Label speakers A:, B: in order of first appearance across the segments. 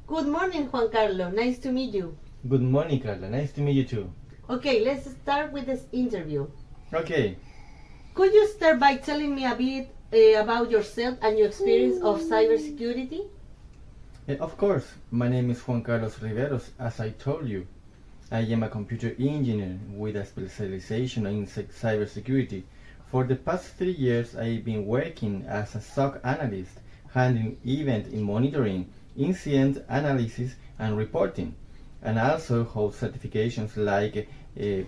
A: Good morning, Juan Carlos. Nice to meet you.
B: Good morning, Karla. Nice to meet you too.
A: Okay, let's start with this interview.
B: Okay.
A: Could you start by telling me a bit about yourself and your experience of cybersecurity?
B: Of course, my name is Juan Carlos Riveros, as I told you. I am a computer engineer with a specialization in cybersecurity. For the past 3 years, I've been working as a SOC analyst, handling event monitoring, incident analysis, and reporting, and also hold certifications like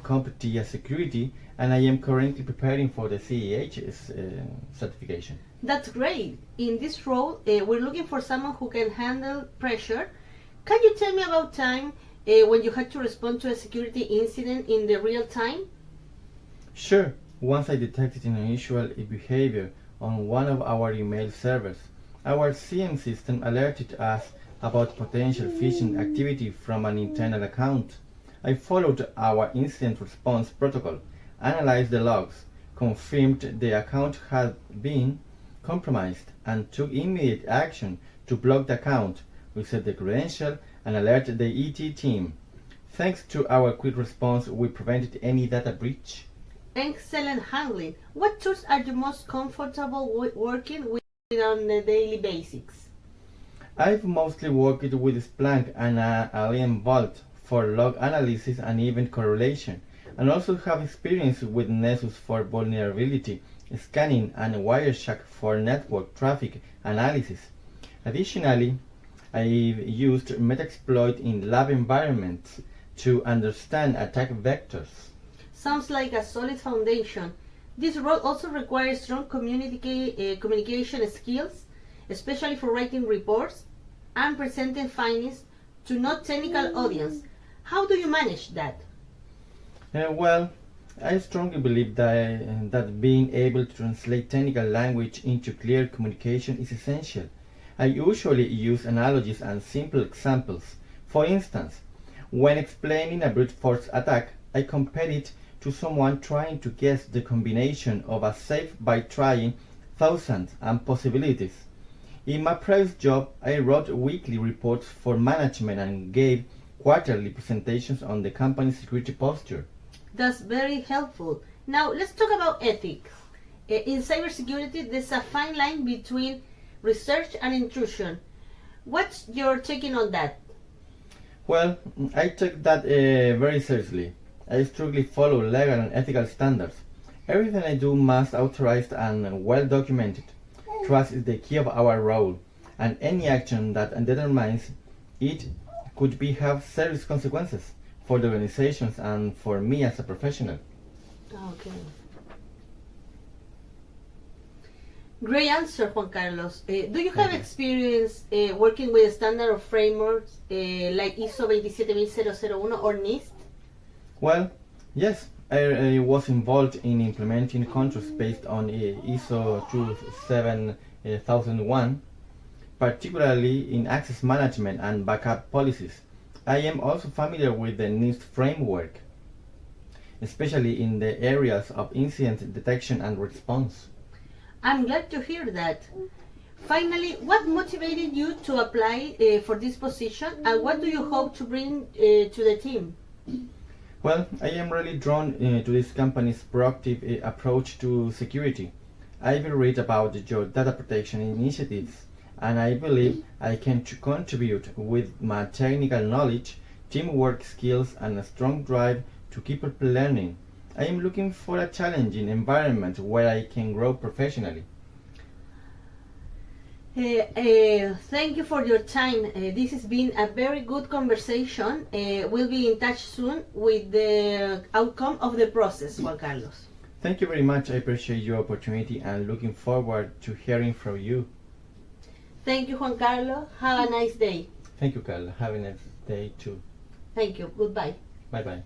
B: CompTIA Security, and I am currently preparing for the CEH's certification.
A: That's great. In this role, we're looking for someone who can handle pressure. Can you tell me about time when you had to respond to a security incident in the real time?
B: Sure. Once I detected an unusual behavior on one of our email servers, our CM system alerted us about potential phishing activity from an internal account. I followed our incident response protocol, analyzed the logs, confirmed the account had been compromised, and took immediate action to block the account, reset the credential, and alert the ET team. Thanks to our quick response, we prevented any data breach.
A: Excellent handling. What tools are you most comfortable working with on a daily basis?
B: I've mostly worked with Splunk and Alien Vault for log analysis and event correlation, and also have experience with Nessus for vulnerability scanning and Wireshark for network traffic analysis. Additionally, I've used Metaxploit in lab environments to understand attack vectors.
A: Sounds like a solid foundation. This role also requires strong communication skills, especially for writing reports and presenting findings to non-technical audience. How do you manage that?
B: Well, I strongly believe that being able to translate technical language into clear communication is essential. I usually use analogies and simple examples. For instance, when explaining a brute force attack, I compare it to someone trying to guess the combination of a safe by trying thousands and possibilities. In my previous job, I wrote weekly reports for management and gave quarterly presentations on the company's security posture.
A: That's very helpful. Now let's talk about ethics. In cybersecurity, there's a fine line between research and intrusion. What's your taking on that?
B: Well, I take that very seriously. I strictly follow legal and ethical standards. Everything I do must authorized and well documented. Trust is the key of our role, and any action that determines it could have serious consequences for the organizations and for me as a professional.
A: Okay. Great answer, Juan Carlos. Do you have experience working with standard frameworks like ISO 27001 or NIST?
B: Well, yes, I was involved in implementing controls based on ISO 27001, particularly in access management and backup policies. I am also familiar with the NIST framework, especially in the areas of incident detection and response.
A: I'm glad to hear that. Finally, what motivated you to apply for this position, and what do you hope to bring to the team?
B: Well, I am really drawn to this company's proactive approach to security. I've read about your data protection initiatives, and I believe I can contribute with my technical knowledge, teamwork skills, and a strong drive to keep up learning. I am looking for a challenging environment where I can grow professionally.
A: Thank you for your time. This has been a very good conversation. We'll be in touch soon with the outcome of the process, Juan Carlos.
B: Thank you very much. I appreciate your opportunity and looking forward to hearing from you.
A: Thank you, Juan Carlos. Have a nice day.
B: Thank you, Karla. Have a nice day too.
A: Thank you. Goodbye.
B: Bye bye.